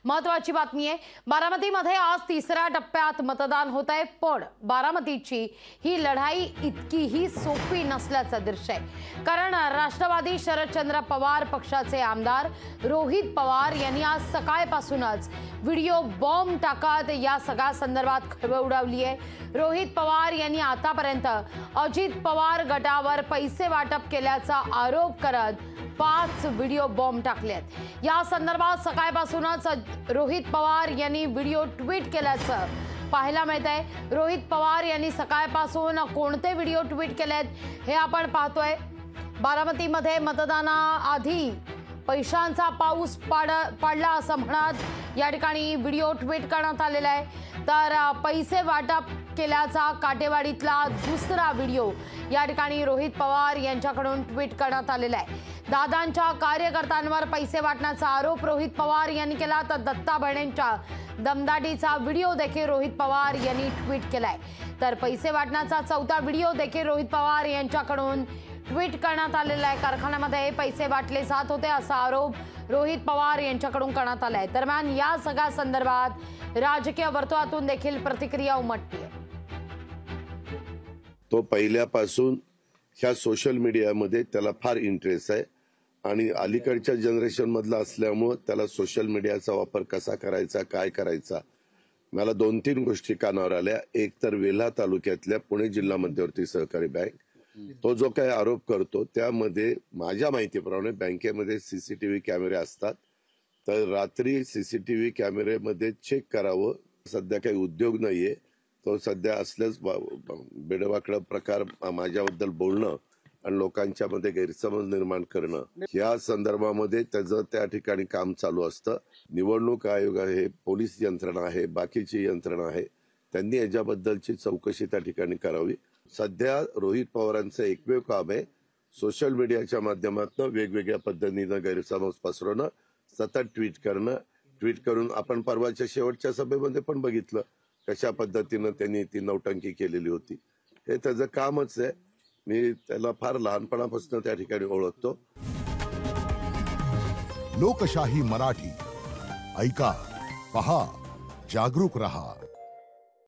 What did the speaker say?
महत्त्वाची बातमी आहे। बारामतीमध्ये आज तिसऱ्या टप्प्यात मतदान होत आहे, पण बारामतीची ही लढाई इतकीही सोपी नसल्याचं दृश्य आहे। कारण राष्ट्रवादी शरदचंद्र पवार पक्षाचे आमदार रोहित पवार यांनी आज सकाळपासूनच व्हिडिओ बॉम्ब टाकत या सगळ्या संदर्भात खळबळ उडवली आहे। रोहित पवार यांनी आतापर्यंत अजित पवार गटावर पैसे वाटप केल्याचा आरोप करत 5 व्हिडिओ बॉम्ब टाकलेत। या संदर्भात सकाळपासूनच रोहित पवार यांनी व्हिडिओ ट्विट केल्याचं पाहायला मिळतंय। रोहित पवार यांनी सकाळपासून कोणते व्हिडिओ ट्विट केलेत हे आपण पाहतोय। बारामतीमध्ये मतदानाआधी पैशांचा पाऊस पडला असं म्हणत या ठिकाणी व्हिडिओ ट्विट करण्यात आलेला आहे। तर पैसे वाटप केल्याचा काटेवाडीतला दुसरा व्हिडिओ या ठिकाणी रोहित पवार यांच्याकडून ट्विट करण्यात आलेला आहे। दादांच्या कार्यकर्त्यांवर पैसे वाटण्याचा आरोप रोहित पवार यांनी केला, तर दत्ता भरणेंच्या दमदाटीचा व्हिडिओ देखील रोहित पवार यांनी ट्विट केलाय। तर पैसे वाटण्याचा चौथा व्हिडिओ देखील रोहित पवार यांच्याकडून ट्विट करण्यात आलेला आहे। कारखान्यामध्ये पैसे वाटले जात होते असा आरोप रोहित पवार यांच्याकडून करण्यात आलाय। दरम्यान या सगळ्या संदर्भात राजकीय वर्तुळातून देखील प्रतिक्रिया उमटते। तो पहिल्यापासून ह्या सोशल मीडियामध्ये त्याला फार इंटरेस्ट आहे आणि अलीकडच्या जनरेशन मधला असल्यामुळे त्याला सोशल मीडियाचा वापर कसा करायचा, काय करायचा, मला 2-3 गोष्टी कानावर आल्या। एक तर वेल्हा तालुक्यातल्या पुणे जिल्हा मध्यवर्ती सहकारी बँक, तो जो काही आरोप करतो त्यामध्ये माझ्या माहितीप्रमाणे बँकेमध्ये सीसीटीव्ही कॅमेरे असतात, तर रात्री सीसीटीव्ही कॅमेरेमध्ये चेक करावं। सध्या काही उद्योग नाहीये, तो सध्या असल्याच बेडवाकडा प्रकार माझ्याबद्दल बोलणं आणि लोकांच्या मध्ये गैरसमज निर्माण करणं, या संदर्भामध्ये त्याचं त्या ठिकाणी काम चालू असतं। निवडणूक आयोग आहे, पोलीस यंत्रणा आहे, बाकीची यंत्रणा आहे, त्यांनी याच्याबद्दलची चौकशी त्या ठिकाणी करावी। सध्या रोहित पवारांचं एकमेव काम आहे सोशल मीडियाच्या माध्यमातून वेगवेगळ्या पद्धतीनं गैरसमज पसरवणं, सतत ट्विट करणं। ट्विट करून आपण परवाच्या शेवटच्या सभेमध्ये पण बघितलं कशा पद्धतीनं त्यांनी ती नौटंकी केलेली होती। हे त्याचं कामच आहे। मी त्याला फार लहानपणापासून त्या ठिकाणी ओळखतो। लोकशाही मराठी ऐका, पहा, जागरूक रहा।